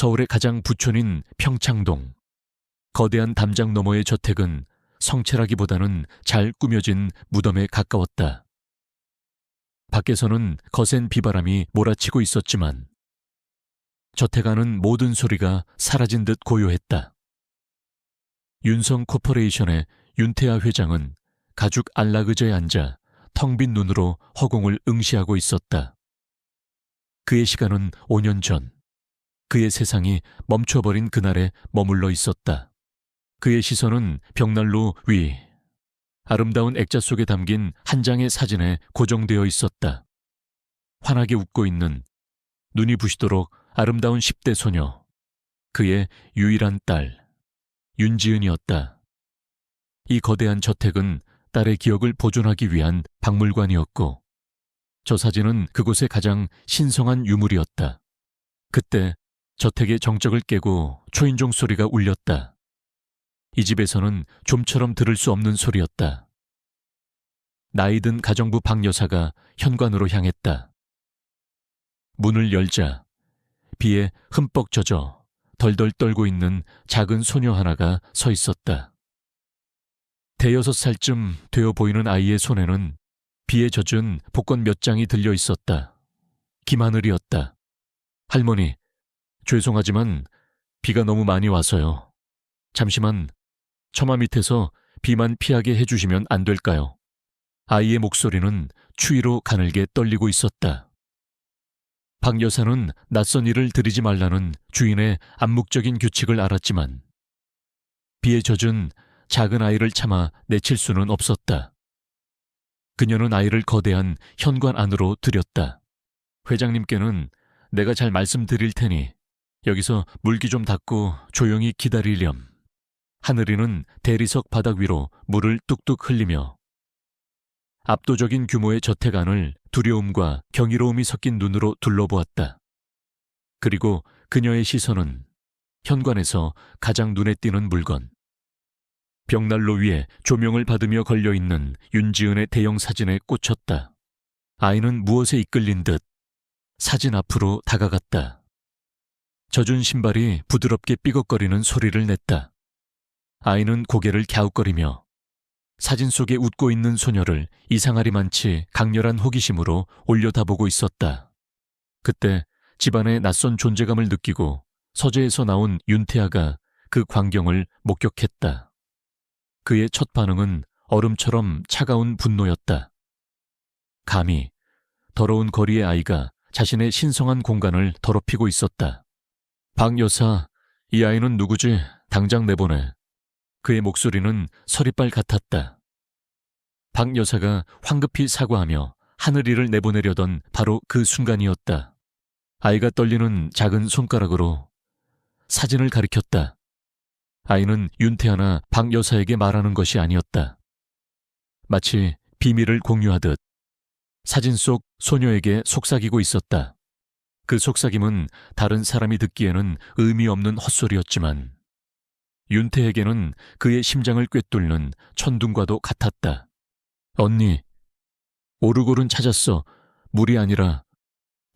서울의 가장 부촌인 평창동. 거대한 담장 너머의 저택은 성채라기보다는 잘 꾸며진 무덤에 가까웠다. 밖에서는 거센 비바람이 몰아치고 있었지만 저택 안은 모든 소리가 사라진 듯 고요했다. 윤성 코퍼레이션의 윤태아 회장은 가죽 안락의자에 앉아 텅 빈 눈으로 허공을 응시하고 있었다. 그의 시간은 5년 전, 그의 세상이 멈춰버린 그날에 머물러 있었다. 그의 시선은 벽난로 위, 아름다운 액자 속에 담긴 한 장의 사진에 고정되어 있었다. 환하게 웃고 있는, 눈이 부시도록 아름다운 10대 소녀, 그의 유일한 딸, 윤지은이었다. 이 거대한 저택은 딸의 기억을 보존하기 위한 박물관이었고, 저 사진은 그곳의 가장 신성한 유물이었다. 그때 저택의 정적을 깨고 초인종 소리가 울렸다. 이 집에서는 좀처럼 들을 수 없는 소리였다. 나이든 가정부 박 여사가 현관으로 향했다. 문을 열자 비에 흠뻑 젖어 덜덜 떨고 있는 작은 소녀 하나가 서 있었다. 대여섯 살쯤 되어 보이는 아이의 손에는 비에 젖은 복권 몇 장이 들려 있었다. 김하늘이었다. 할머니, 죄송하지만 비가 너무 많이 와서요. 잠시만 처마 밑에서 비만 피하게 해주시면 안 될까요? 아이의 목소리는 추위로 가늘게 떨리고 있었다. 박 여사는 낯선 일을 들이지 말라는 주인의 암묵적인 규칙을 알았지만 비에 젖은 작은 아이를 참아 내칠 수는 없었다. 그녀는 아이를 거대한 현관 안으로 들였다. 회장님께는 내가 잘 말씀드릴 테니 여기서 물기 좀 닦고 조용히 기다리렴. 하늘이는 대리석 바닥 위로 물을 뚝뚝 흘리며 압도적인 규모의 저택 안을 두려움과 경이로움이 섞인 눈으로 둘러보았다. 그리고 그녀의 시선은 현관에서 가장 눈에 띄는 물건, 벽난로 위에 조명을 받으며 걸려있는 윤지은의 대형 사진에 꽂혔다. 아이는 무엇에 이끌린 듯 사진 앞으로 다가갔다. 젖은 신발이 부드럽게 삐걱거리는 소리를 냈다. 아이는 고개를 갸웃거리며 사진 속에 웃고 있는 소녀를 이상하리만치 강렬한 호기심으로 올려다보고 있었다. 그때 집안의 낯선 존재감을 느끼고 서재에서 나온 윤태아가 그 광경을 목격했다. 그의 첫 반응은 얼음처럼 차가운 분노였다. 감히 더러운 거리의 아이가 자신의 신성한 공간을 더럽히고 있었다. 박 여사, 이 아이는 누구지? 당장 내보내. 그의 목소리는 서리빨 같았다. 박 여사가 황급히 사과하며 하늘이를 내보내려던 바로 그 순간이었다. 아이가 떨리는 작은 손가락으로 사진을 가리켰다. 아이는 윤태아나 박 여사에게 말하는 것이 아니었다. 마치 비밀을 공유하듯 사진 속 소녀에게 속삭이고 있었다. 그 속삭임은 다른 사람이 듣기에는 의미 없는 헛소리였지만 윤태에게는 그의 심장을 꿰뚫는 천둥과도 같았다. 언니, 오르골은 찾았어. 물이 아니라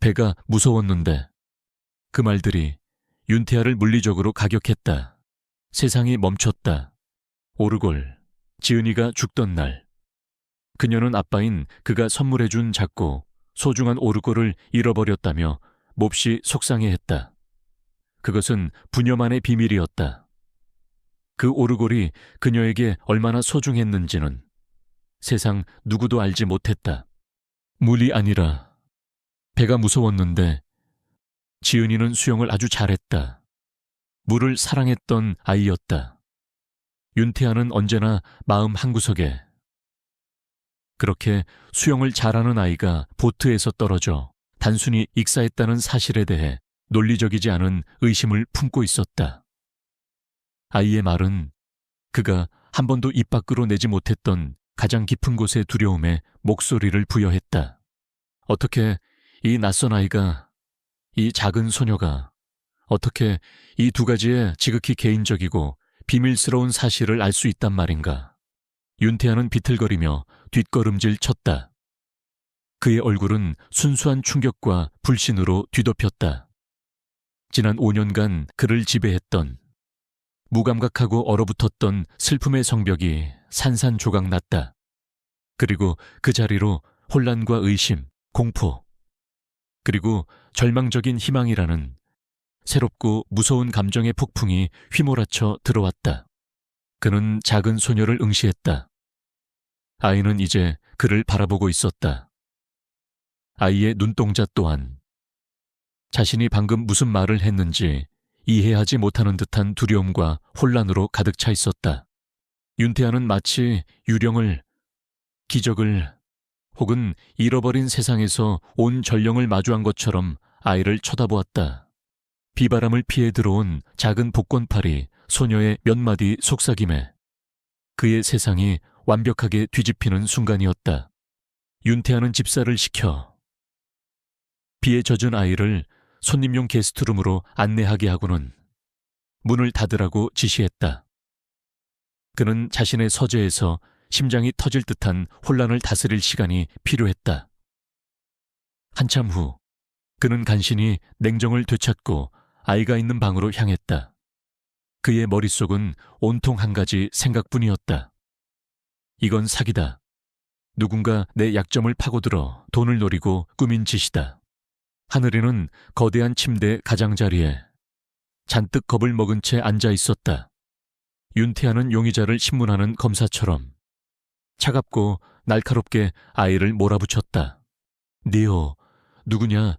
배가 무서웠는데. 그 말들이 윤태아를 물리적으로 가격했다. 세상이 멈췄다. 오르골, 지은이가 죽던 날. 그녀는 아빠인 그가 선물해준 작고 소중한 오르골을 잃어버렸다며 몹시 속상해했다. 그것은 부녀만의 비밀이었다. 그 오르골이 그녀에게 얼마나 소중했는지는 세상 누구도 알지 못했다. 물이 아니라 배가 무서웠는데 지은이는 수영을 아주 잘했다. 물을 사랑했던 아이였다. 윤태아는 언제나 마음 한구석에 그렇게 수영을 잘하는 아이가 보트에서 떨어져 단순히 익사했다는 사실에 대해 논리적이지 않은 의심을 품고 있었다. 아이의 말은 그가 한 번도 입 밖으로 내지 못했던 가장 깊은 곳의 두려움에 목소리를 부여했다. 어떻게 이 낯선 아이가, 이 작은 소녀가 어떻게 이 두 가지의 지극히 개인적이고 비밀스러운 사실을 알 수 있단 말인가. 윤태아는 비틀거리며 뒷걸음질 쳤다. 그의 얼굴은 순수한 충격과 불신으로 뒤덮였다. 지난 5년간 그를 지배했던 무감각하고 얼어붙었던 슬픔의 성벽이 산산조각 났다. 그리고 그 자리로 혼란과 의심, 공포, 그리고 절망적인 희망이라는 새롭고 무서운 감정의 폭풍이 휘몰아쳐 들어왔다. 그는 작은 소녀를 응시했다. 아이는 이제 그를 바라보고 있었다. 아이의 눈동자 또한 자신이 방금 무슨 말을 했는지 이해하지 못하는 듯한 두려움과 혼란으로 가득 차 있었다. 윤태아는 마치 유령을, 기적을 혹은 잃어버린 세상에서 온 전령을 마주한 것처럼 아이를 쳐다보았다. 비바람을 피해 들어온 작은 복권팔이 소녀의 몇 마디 속삭임에 그의 세상이 완벽하게 뒤집히는 순간이었다. 윤태아는 집사를 시켜 비에 젖은 아이를 손님용 게스트룸으로 안내하게 하고는 문을 닫으라고 지시했다. 그는 자신의 서재에서 심장이 터질 듯한 혼란을 다스릴 시간이 필요했다. 한참 후 그는 간신히 냉정을 되찾고 아이가 있는 방으로 향했다. 그의 머릿속은 온통 한 가지 생각뿐이었다. 이건 사기다. 누군가 내 약점을 파고들어 돈을 노리고 꾸민 짓이다. 하늘이는 거대한 침대 가장자리에 잔뜩 겁을 먹은 채 앉아 있었다. 윤태아는 용의자를 신문하는 검사처럼 차갑고 날카롭게 아이를 몰아붙였다. 니오, 누구냐?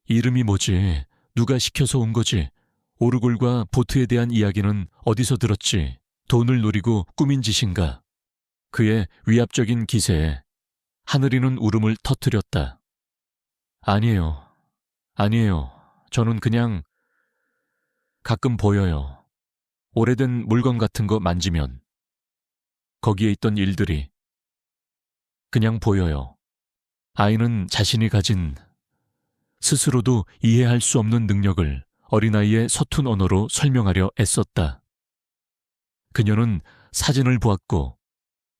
이름이 뭐지? 누가 시켜서 온 거지? 오르골과 보트에 대한 이야기는 어디서 들었지? 돈을 노리고 꾸민 짓인가? 그의 위압적인 기세에 하늘이는 울음을 터뜨렸다. 아니에요. 저는 그냥 가끔 보여요. 오래된 물건 같은 거 만지면 거기에 있던 일들이 그냥 보여요. 아이는 자신이 가진 스스로도 이해할 수 없는 능력을 어린아이의 서툰 언어로 설명하려 애썼다. 그녀는 사진을 보았고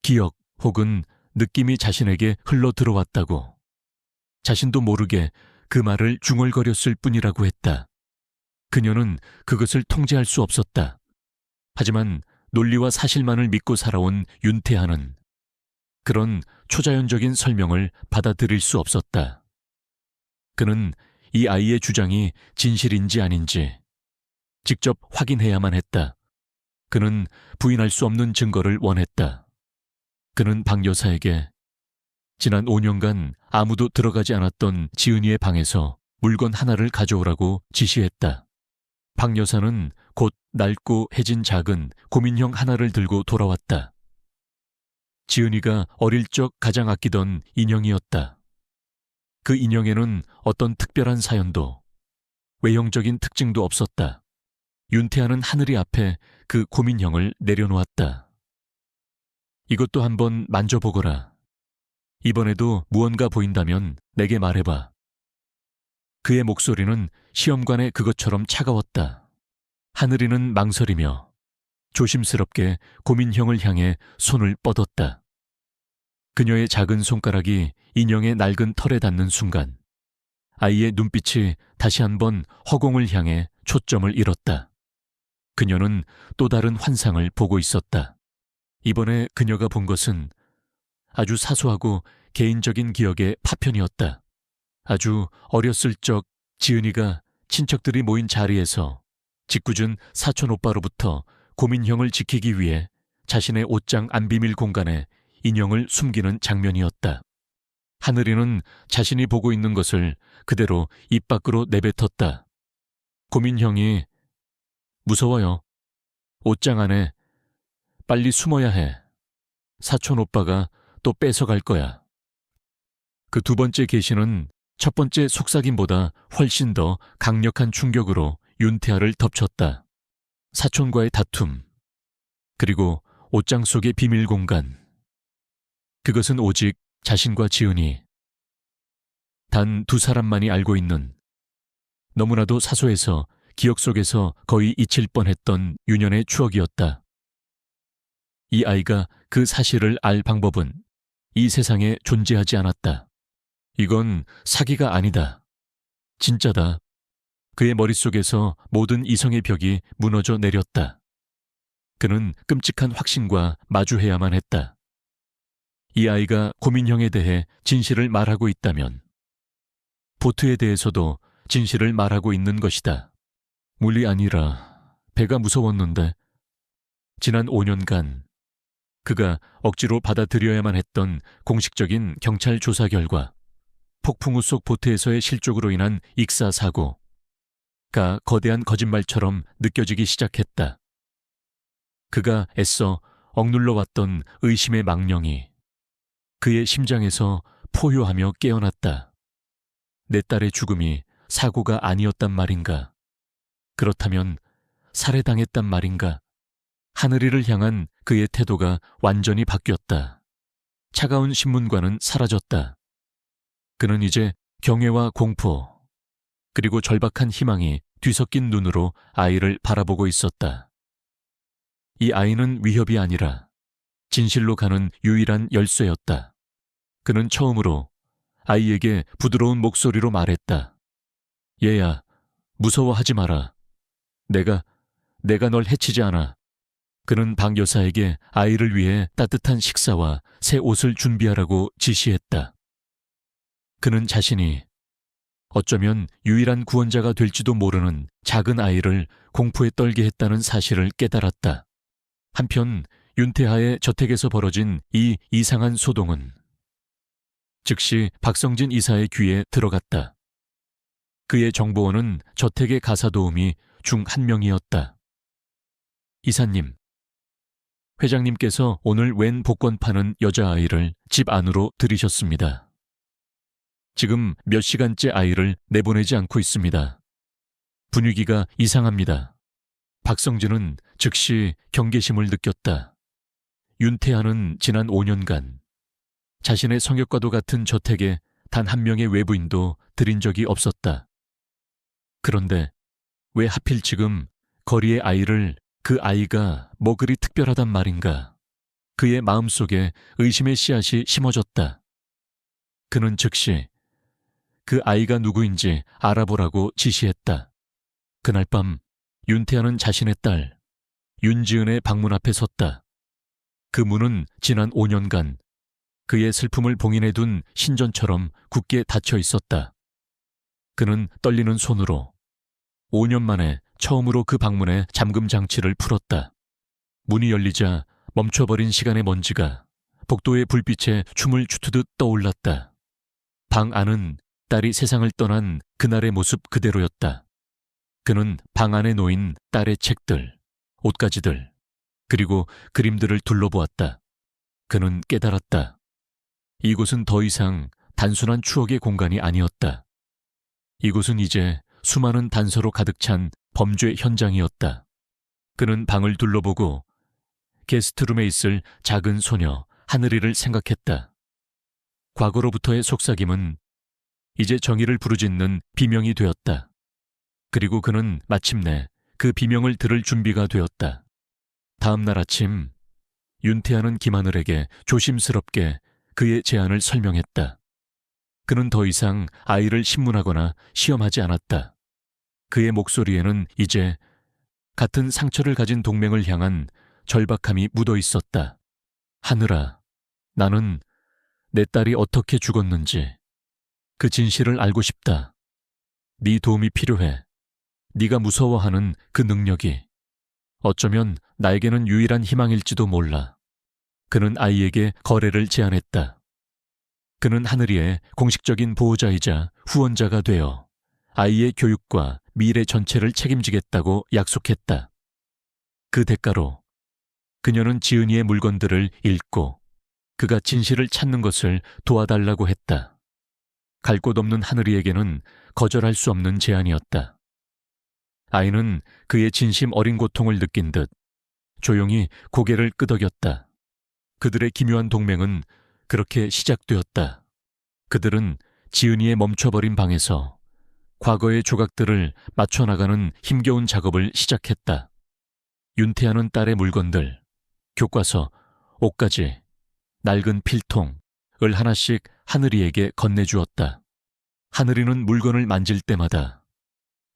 기억 혹은 느낌이 자신에게 흘러 들어왔다고 자신도 모르게 그 말을 중얼거렸을 뿐이라고 했다. 그녀는 그것을 통제할 수 없었다. 하지만 논리와 사실만을 믿고 살아온 윤태아는 그런 초자연적인 설명을 받아들일 수 없었다. 그는 이 아이의 주장이 진실인지 아닌지 직접 확인해야만 했다. 그는 부인할 수 없는 증거를 원했다. 그는 박 여사에게 지난 5년간 아무도 들어가지 않았던 지은이의 방에서 물건 하나를 가져오라고 지시했다. 박 여사는 곧 낡고 해진 작은 고민형 하나를 들고 돌아왔다. 지은이가 어릴 적 가장 아끼던 인형이었다. 그 인형에는 어떤 특별한 사연도 외형적인 특징도 없었다. 윤태아는 하늘이 앞에 그 고민형을 내려놓았다. 이것도 한번 만져보거라. 이번에도 무언가 보인다면 내게 말해봐. 그의 목소리는 시험관의 그것처럼 차가웠다. 하늘이는 망설이며 조심스럽게 고민형을 향해 손을 뻗었다. 그녀의 작은 손가락이 인형의 낡은 털에 닿는 순간 아이의 눈빛이 다시 한번 허공을 향해 초점을 잃었다. 그녀는 또 다른 환상을 보고 있었다. 이번에 그녀가 본 것은 아주 사소하고 개인적인 기억의 파편이었다. 아주 어렸을 적 지은이가 친척들이 모인 자리에서 짓궂은 사촌 오빠로부터 고민형을 지키기 위해 자신의 옷장 안비밀 공간에 인형을 숨기는 장면이었다. 하늘이는 자신이 보고 있는 것을 그대로 입 밖으로 내뱉었다. 고민형이 무서워요. 옷장 안에 빨리 숨어야 해. 사촌 오빠가 또 뺏어갈 거야. 그 두 번째 계시는 첫 번째 속삭임보다 훨씬 더 강력한 충격으로 윤태아를 덮쳤다. 사촌과의 다툼, 그리고 옷장 속의 비밀 공간. 그것은 오직 자신과 지은이, 단 두 사람만이 알고 있는 너무나도 사소해서 기억 속에서 거의 잊힐 뻔했던 유년의 추억이었다. 이 아이가 그 사실을 알 방법은 이 세상에 존재하지 않았다. 이건 사기가 아니다. 진짜다. 그의 머릿속에서 모든 이성의 벽이 무너져 내렸다. 그는 끔찍한 확신과 마주해야만 했다. 이 아이가 고민형에 대해 진실을 말하고 있다면 보트에 대해서도 진실을 말하고 있는 것이다. 물이 아니라 배가 무서웠는데 지난 5년간 그가 억지로 받아들여야만 했던 공식적인 경찰 조사 결과 폭풍우 속 보트에서의 실족으로 인한 익사 사고가 거대한 거짓말처럼 느껴지기 시작했다. 그가 애써 억눌러왔던 의심의 망령이 그의 심장에서 포효하며 깨어났다. 내 딸의 죽음이 사고가 아니었단 말인가? 그렇다면 살해당했단 말인가? 하늘이를 향한 그의 태도가 완전히 바뀌었다. 차가운 신문과는 사라졌다. 그는 이제 경외와 공포, 그리고 절박한 희망이 뒤섞인 눈으로 아이를 바라보고 있었다. 이 아이는 위협이 아니라 진실로 가는 유일한 열쇠였다. 그는 처음으로 아이에게 부드러운 목소리로 말했다. 얘야, 무서워하지 마라. 내가 널 해치지 않아. 그는 박 여사에게 아이를 위해 따뜻한 식사와 새 옷을 준비하라고 지시했다. 그는 자신이 어쩌면 유일한 구원자가 될지도 모르는 작은 아이를 공포에 떨게 했다는 사실을 깨달았다. 한편 윤태하의 저택에서 벌어진 이 이상한 소동은 즉시 박성진 이사의 귀에 들어갔다. 그의 정보원은 저택의 가사도우미 중 한 명이었다. 이사님, 회장님께서 오늘 웬 복권 파는 여자아이를 집 안으로 들이셨습니다. 지금 몇 시간째 아이를 내보내지 않고 있습니다. 분위기가 이상합니다. 박성진은 즉시 경계심을 느꼈다. 윤태하는 지난 5년간 자신의 성역과도 같은 저택에 단 한 명의 외부인도 들인 적이 없었다. 그런데 왜 하필 지금 거리의 아이를 그 아이가 뭐 그리 특별하단 말인가? 그의 마음속에 의심의 씨앗이 심어졌다. 그는 즉시 그 아이가 누구인지 알아보라고 지시했다. 그날 밤 윤태하는 자신의 딸 윤지은의 방문 앞에 섰다. 그 문은 지난 5년간 그의 슬픔을 봉인해둔 신전처럼 굳게 닫혀 있었다. 그는 떨리는 손으로 5년 만에 처음으로 그 방문에 잠금 장치를 풀었다. 문이 열리자 멈춰버린 시간의 먼지가 복도의 불빛에 춤을 추트듯 떠올랐다. 방 안은 딸이 세상을 떠난 그날의 모습 그대로였다. 그는 방 안에 놓인 딸의 책들, 옷가지들, 그리고 그림들을 둘러보았다. 그는 깨달았다. 이곳은 더 이상 단순한 추억의 공간이 아니었다. 이곳은 이제 수많은 단서로 가득 찬 범죄 현장이었다. 그는 방을 둘러보고 게스트룸에 있을 작은 소녀 하늘이를 생각했다. 과거로부터의 속삭임은 이제 정의를 부르짖는 비명이 되었다. 그리고 그는 마침내 그 비명을 들을 준비가 되었다. 다음 날 아침 윤태하는 김하늘에게 조심스럽게 그의 제안을 설명했다. 그는 더 이상 아이를 신문하거나 시험하지 않았다. 그의 목소리에는 이제 같은 상처를 가진 동맹을 향한 절박함이 묻어 있었다. 하늘아, 나는 내 딸이 어떻게 죽었는지 그 진실을 알고 싶다. 네 도움이 필요해. 네가 무서워하는 그 능력이 어쩌면 나에게는 유일한 희망일지도 몰라. 그는 아이에게 거래를 제안했다. 그는 하늘이의 공식적인 보호자이자 후원자가 되어 아이의 교육과 미래 전체를 책임지겠다고 약속했다. 그 대가로 그녀는 지은이의 물건들을 읽고 그가 진실을 찾는 것을 도와달라고 했다. 갈 곳 없는 하늘이에게는 거절할 수 없는 제안이었다. 아이는 그의 진심 어린 고통을 느낀 듯 조용히 고개를 끄덕였다. 그들의 기묘한 동맹은 그렇게 시작되었다. 그들은 지은이의 멈춰버린 방에서 과거의 조각들을 맞춰나가는 힘겨운 작업을 시작했다. 윤태하는 딸의 물건들, 교과서, 옷가지, 낡은 필통을 하나씩 하늘이에게 건네주었다. 하늘이는 물건을 만질 때마다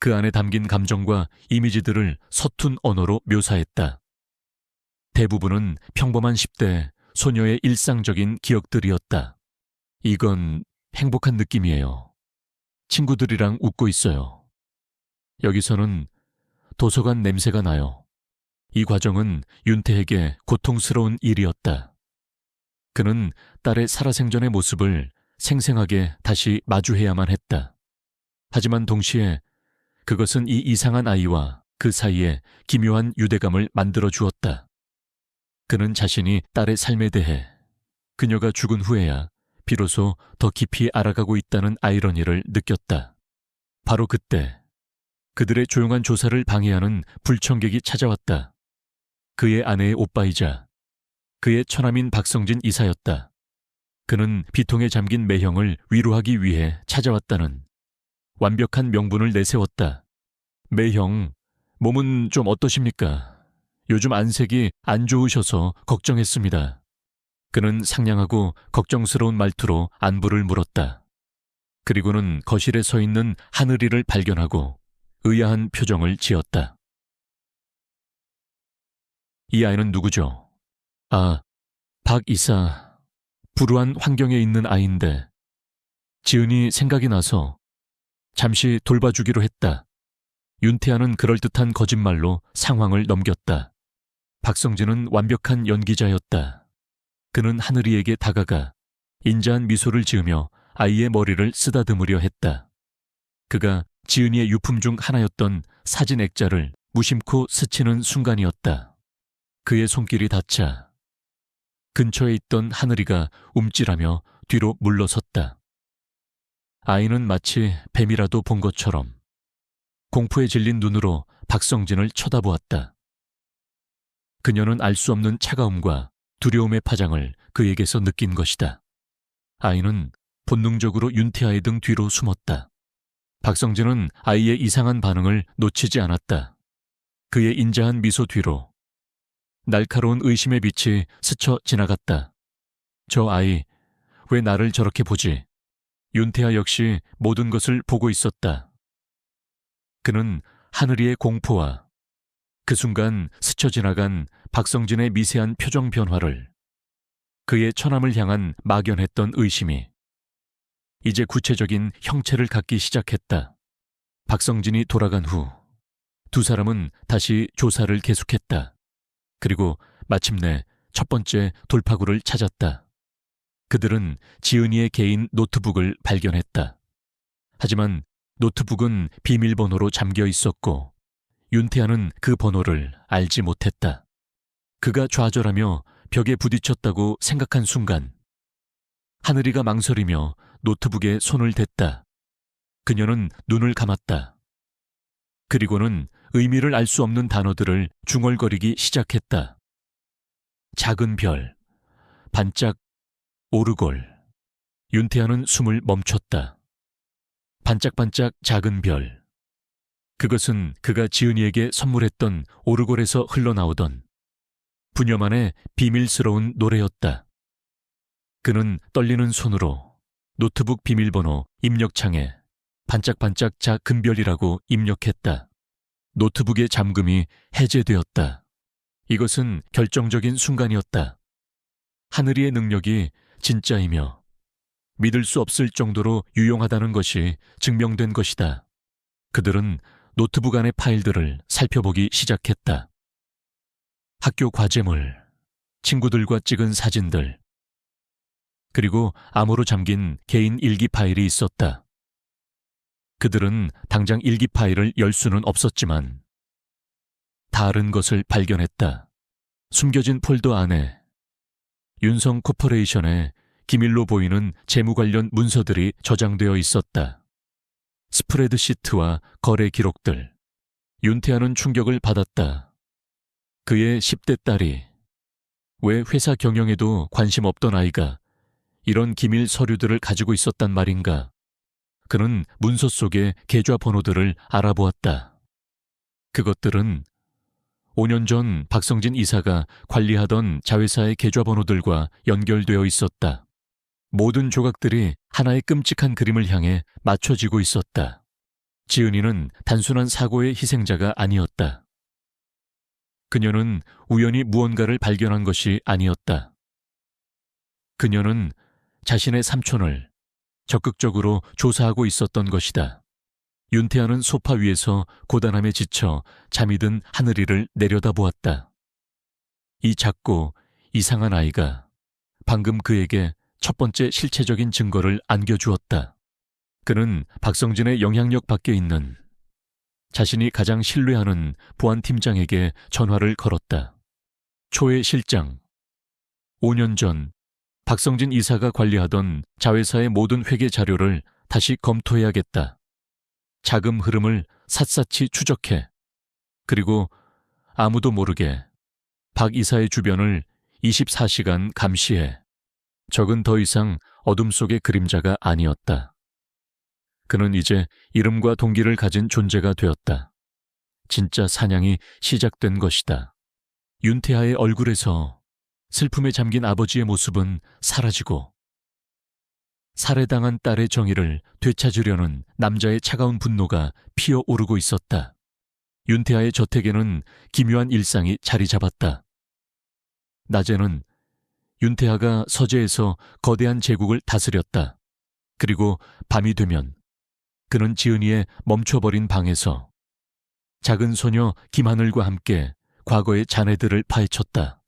그 안에 담긴 감정과 이미지들을 서툰 언어로 묘사했다. 대부분은 평범한 10대 소녀의 일상적인 기억들이었다. 이건 행복한 느낌이에요. 친구들이랑 웃고 있어요. 여기서는 도서관 냄새가 나요. 이 과정은 윤태에게 고통스러운 일이었다. 그는 딸의 살아생전의 모습을 생생하게 다시 마주해야만 했다. 하지만 동시에 그것은 이 이상한 아이와 그 사이에 기묘한 유대감을 만들어 주었다. 그는 자신이 딸의 삶에 대해 그녀가 죽은 후에야 비로소 더 깊이 알아가고 있다는 아이러니를 느꼈다. 바로 그때 그들의 조용한 조사를 방해하는 불청객이 찾아왔다. 그의 아내의 오빠이자 그의 처남인 박성진 이사였다. 그는 비통에 잠긴 매형을 위로하기 위해 찾아왔다는 완벽한 명분을 내세웠다. 매형, 몸은 좀 어떠십니까? 요즘 안색이 안 좋으셔서 걱정했습니다. 그는 상냥하고 걱정스러운 말투로 안부를 물었다. 그리고는 거실에 서 있는 하늘이를 발견하고 의아한 표정을 지었다. 이 아이는 누구죠? 아, 박 이사. 불우한 환경에 있는 아이인데 지은이 생각이 나서 잠시 돌봐주기로 했다. 윤태아는 그럴듯한 거짓말로 상황을 넘겼다. 박성진은 완벽한 연기자였다. 그는 하늘이에게 다가가 인자한 미소를 지으며 아이의 머리를 쓰다듬으려 했다. 그가 지은이의 유품 중 하나였던 사진 액자를 무심코 스치는 순간이었다. 그의 손길이 닿자 근처에 있던 하늘이가 움찔하며 뒤로 물러섰다. 아이는 마치 뱀이라도 본 것처럼 공포에 질린 눈으로 박성진을 쳐다보았다. 그녀는 알 수 없는 차가움과 두려움의 파장을 그에게서 느낀 것이다. 아이는 본능적으로 윤태아의 등 뒤로 숨었다. 박성진은 아이의 이상한 반응을 놓치지 않았다. 그의 인자한 미소 뒤로 날카로운 의심의 빛이 스쳐 지나갔다. 저 아이, 왜 나를 저렇게 보지? 윤태아 역시 모든 것을 보고 있었다. 그는 하늘이의 공포와 그 순간 스쳐 지나간 박성진의 미세한 표정 변화를, 그의 처남을 향한 막연했던 의심이 이제 구체적인 형체를 갖기 시작했다. 박성진이 돌아간 후 두 사람은 다시 조사를 계속했다. 그리고 마침내 첫 번째 돌파구를 찾았다. 그들은 지은이의 개인 노트북을 발견했다. 하지만 노트북은 비밀번호로 잠겨 있었고 윤태아는 그 번호를 알지 못했다. 그가 좌절하며 벽에 부딪혔다고 생각한 순간 하늘이가 망설이며 노트북에 손을 댔다. 그녀는 눈을 감았다. 그리고는 의미를 알 수 없는 단어들을 중얼거리기 시작했다. 작은 별, 반짝, 오르골. 윤태아는 숨을 멈췄다. 반짝반짝 작은 별. 그것은 그가 지은이에게 선물했던 오르골에서 흘러나오던 부녀만의 비밀스러운 노래였다. 그는 떨리는 손으로 노트북 비밀번호 입력창에 반짝반짝 작은 별이라고 입력했다. 노트북의 잠금이 해제되었다. 이것은 결정적인 순간이었다. 하늘이의 능력이 진짜이며 믿을 수 없을 정도로 유용하다는 것이 증명된 것이다. 그들은 노트북 안의 파일들을 살펴보기 시작했다. 학교 과제물, 친구들과 찍은 사진들, 그리고 암호로 잠긴 개인 일기 파일이 있었다. 그들은 당장 일기 파일을 열 수는 없었지만 다른 것을 발견했다. 숨겨진 폴더 안에 윤성 코퍼레이션의 기밀로 보이는 재무 관련 문서들이 저장되어 있었다. 스프레드시트와 거래 기록들. 윤태아는 충격을 받았다. 그의 10대 딸이, 왜 회사 경영에도 관심 없던 아이가 이런 기밀 서류들을 가지고 있었단 말인가. 그는 문서 속의 계좌 번호들을 알아보았다. 그것들은 5년 전 박성진 이사가 관리하던 자회사의 계좌 번호들과 연결되어 있었다. 모든 조각들이 하나의 끔찍한 그림을 향해 맞춰지고 있었다. 지은이는 단순한 사고의 희생자가 아니었다. 그녀는 우연히 무언가를 발견한 것이 아니었다. 그녀는 자신의 삼촌을 적극적으로 조사하고 있었던 것이다. 윤태아는 소파 위에서 고단함에 지쳐 잠이 든 하늘이를 내려다보았다. 이 작고 이상한 아이가 방금 그에게 첫 번째 실체적인 증거를 안겨주었다. 그는 박성진의 영향력 밖에 있는 자신이 가장 신뢰하는 보안팀장에게 전화를 걸었다. 초의 실장. 5년 전 박성진 이사가 관리하던 자회사의 모든 회계 자료를 다시 검토해야겠다. 자금 흐름을 샅샅이 추적해. 그리고 아무도 모르게 박 이사의 주변을 24시간 감시해. 적은 더 이상 어둠 속의 그림자가 아니었다. 그는 이제 이름과 동기를 가진 존재가 되었다. 진짜 사냥이 시작된 것이다. 윤태아의 얼굴에서 슬픔에 잠긴 아버지의 모습은 사라지고 살해당한 딸의 정의를 되찾으려는 남자의 차가운 분노가 피어오르고 있었다. 윤태아의 저택에는 기묘한 일상이 자리 잡았다. 낮에는 윤태아가 서재에서 거대한 제국을 다스렸다. 그리고 밤이 되면 그는 지은이의 멈춰버린 방에서 작은 소녀 김하늘과 함께 과거의 자네들을 파헤쳤다.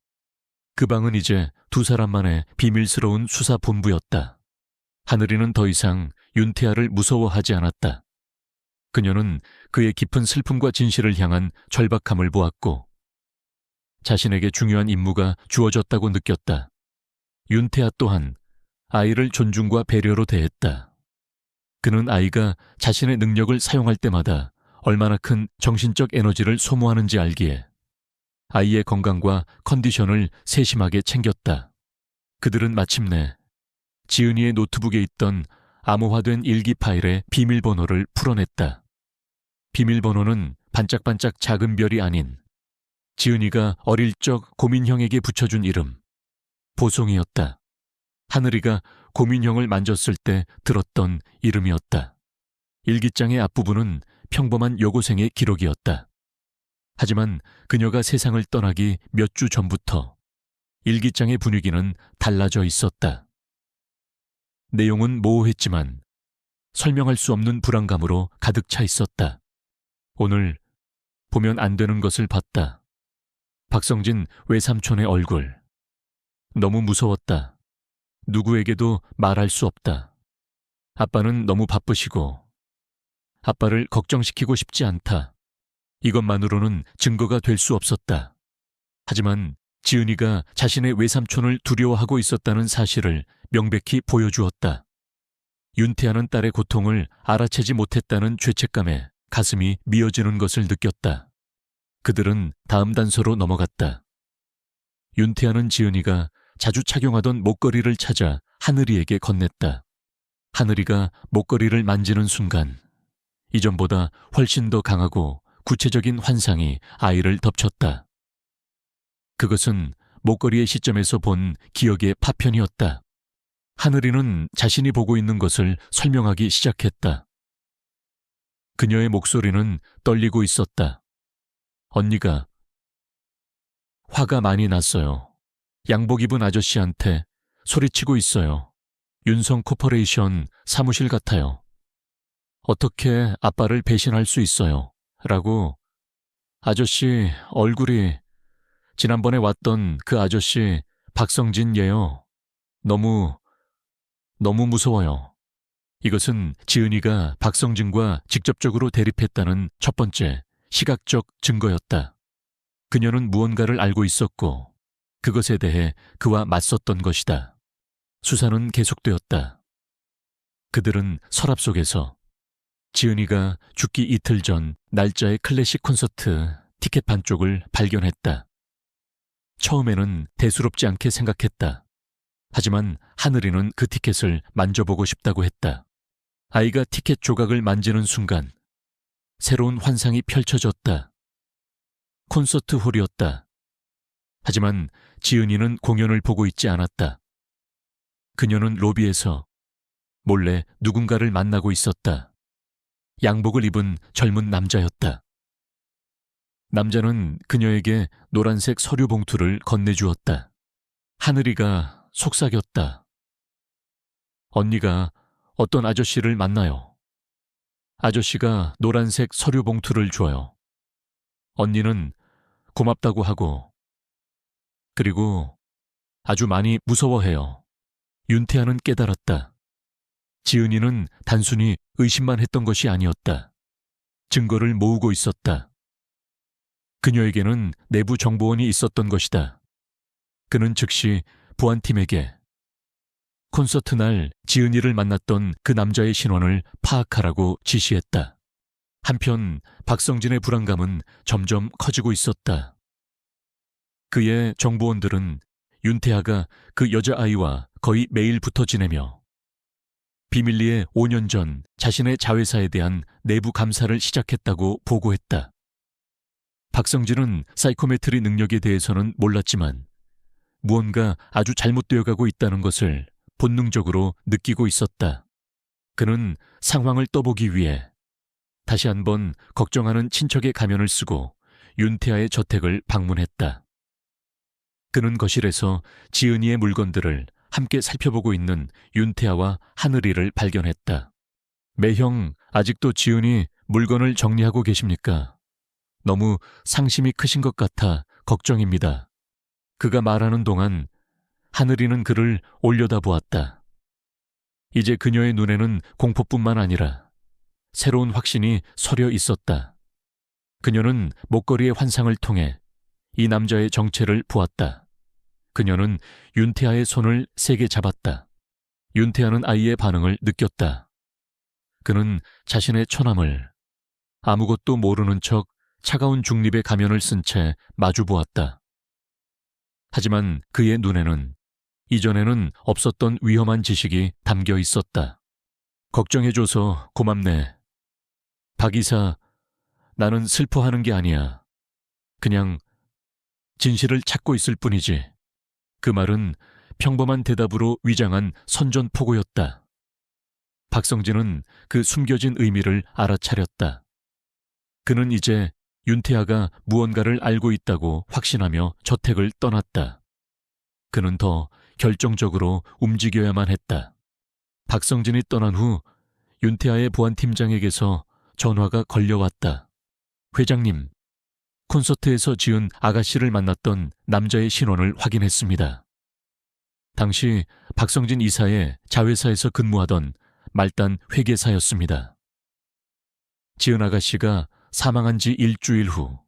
그 방은 이제 두 사람만의 비밀스러운 수사본부였다. 하늘이는 더 이상 윤태아를 무서워하지 않았다. 그녀는 그의 깊은 슬픔과 진실을 향한 절박함을 보았고 자신에게 중요한 임무가 주어졌다고 느꼈다. 윤태아 또한 아이를 존중과 배려로 대했다. 그는 아이가 자신의 능력을 사용할 때마다 얼마나 큰 정신적 에너지를 소모하는지 알기에 아이의 건강과 컨디션을 세심하게 챙겼다. 그들은 마침내 지은이의 노트북에 있던 암호화된 일기 파일의 비밀번호를 풀어냈다. 비밀번호는 반짝반짝 작은 별이 아닌 지은이가 어릴 적 고민형에게 붙여준 이름, 보송이었다. 하늘이가 고민형을 만졌을 때 들었던 이름이었다. 일기장의 앞부분은 평범한 여고생의 기록이었다. 하지만 그녀가 세상을 떠나기 몇 주 전부터 일기장의 분위기는 달라져 있었다. 내용은 모호했지만 설명할 수 없는 불안감으로 가득 차 있었다. 오늘 보면 안 되는 것을 봤다. 박성진 외삼촌의 얼굴. 너무 무서웠다. 누구에게도 말할 수 없다. 아빠는 너무 바쁘시고 아빠를 걱정시키고 싶지 않다. 이것만으로는 증거가 될 수 없었다. 하지만 지은이가 자신의 외삼촌을 두려워하고 있었다는 사실을 명백히 보여주었다. 윤태아는 딸의 고통을 알아채지 못했다는 죄책감에 가슴이 미어지는 것을 느꼈다. 그들은 다음 단서로 넘어갔다. 윤태아는 지은이가 자주 착용하던 목걸이를 찾아 하늘이에게 건넸다. 하늘이가 목걸이를 만지는 순간 이전보다 훨씬 더 강하고 구체적인 환상이 아이를 덮쳤다. 그것은 목걸이의 시점에서 본 기억의 파편이었다. 하늘이는 자신이 보고 있는 것을 설명하기 시작했다. 그녀의 목소리는 떨리고 있었다. 언니가 화가 많이 났어요. 양복 입은 아저씨한테 소리치고 있어요. 윤성 코퍼레이션 사무실 같아요. 어떻게 아빠를 배신할 수 있어요? 라고. 아저씨 얼굴이 지난번에 왔던 그 아저씨 박성진 얘요. 너무 무서워요. 이것은 지은이가 박성진과 직접적으로 대립했다는 첫 번째 시각적 증거였다. 그녀는 무언가를 알고 있었고 그것에 대해 그와 맞섰던 것이다. 수사는 계속되었다. 그들은 서랍 속에서 지은이가 죽기 이틀 전 날짜의 클래식 콘서트 티켓 반쪽을 발견했다. 처음에는 대수롭지 않게 생각했다. 하지만 하늘이는 그 티켓을 만져보고 싶다고 했다. 아이가 티켓 조각을 만지는 순간 새로운 환상이 펼쳐졌다. 콘서트 홀이었다. 하지만 지은이는 공연을 보고 있지 않았다. 그녀는 로비에서 몰래 누군가를 만나고 있었다. 양복을 입은 젊은 남자였다. 남자는 그녀에게 노란색 서류 봉투를 건네주었다. 하늘이가 속삭였다. 언니가 어떤 아저씨를 만나요. 아저씨가 노란색 서류 봉투를 줘요. 언니는 고맙다고 하고, 그리고 아주 많이 무서워해요. 윤태아는 깨달았다. 지은이는 단순히 의심만 했던 것이 아니었다. 증거를 모으고 있었다. 그녀에게는 내부 정보원이 있었던 것이다. 그는 즉시 보안팀에게 콘서트 날 지은이를 만났던 그 남자의 신원을 파악하라고 지시했다. 한편 박성진의 불안감은 점점 커지고 있었다. 그의 정보원들은 윤태아가 그 여자아이와 거의 매일 붙어 지내며 비밀리에 5년 전 자신의 자회사에 대한 내부 감사를 시작했다고 보고했다. 박성진은 사이코메트리 능력에 대해서는 몰랐지만 무언가 아주 잘못되어가고 있다는 것을 본능적으로 느끼고 있었다. 그는 상황을 떠보기 위해 다시 한번 걱정하는 친척의 가면을 쓰고 윤태아의 저택을 방문했다. 그는 거실에서 지은이의 물건들을 함께 살펴보고 있는 윤태아와 하늘이를 발견했다. 매형, 아직도 지은이 물건을 정리하고 계십니까? 너무 상심이 크신 것 같아 걱정입니다. 그가 말하는 동안 하늘이는 그를 올려다보았다. 이제 그녀의 눈에는 공포뿐만 아니라 새로운 확신이 서려 있었다. 그녀는 목걸이의 환상을 통해 이 남자의 정체를 보았다. 그녀는 윤태아의 손을 세게 잡았다. 윤태아는 아이의 반응을 느꼈다. 그는 자신의 처남을 아무것도 모르는 척 차가운 중립의 가면을 쓴 채 마주보았다. 하지만 그의 눈에는 이전에는 없었던 위험한 지식이 담겨 있었다. 걱정해줘서 고맙네. 박 이사, 나는 슬퍼하는 게 아니야. 그냥 진실을 찾고 있을 뿐이지. 그 말은 평범한 대답으로 위장한 선전포고였다. 박성진은 그 숨겨진 의미를 알아차렸다. 그는 이제 윤태아가 무언가를 알고 있다고 확신하며 저택을 떠났다. 그는 더 결정적으로 움직여야만 했다. 박성진이 떠난 후 윤태아의 보안팀장에게서 전화가 걸려왔다. 회장님, 콘서트에서 지은 아가씨를 만났던 남자의 신원을 확인했습니다. 당시 박성진 이사의 자회사에서 근무하던 말단 회계사였습니다. 지은 아가씨가 사망한 지 일주일 후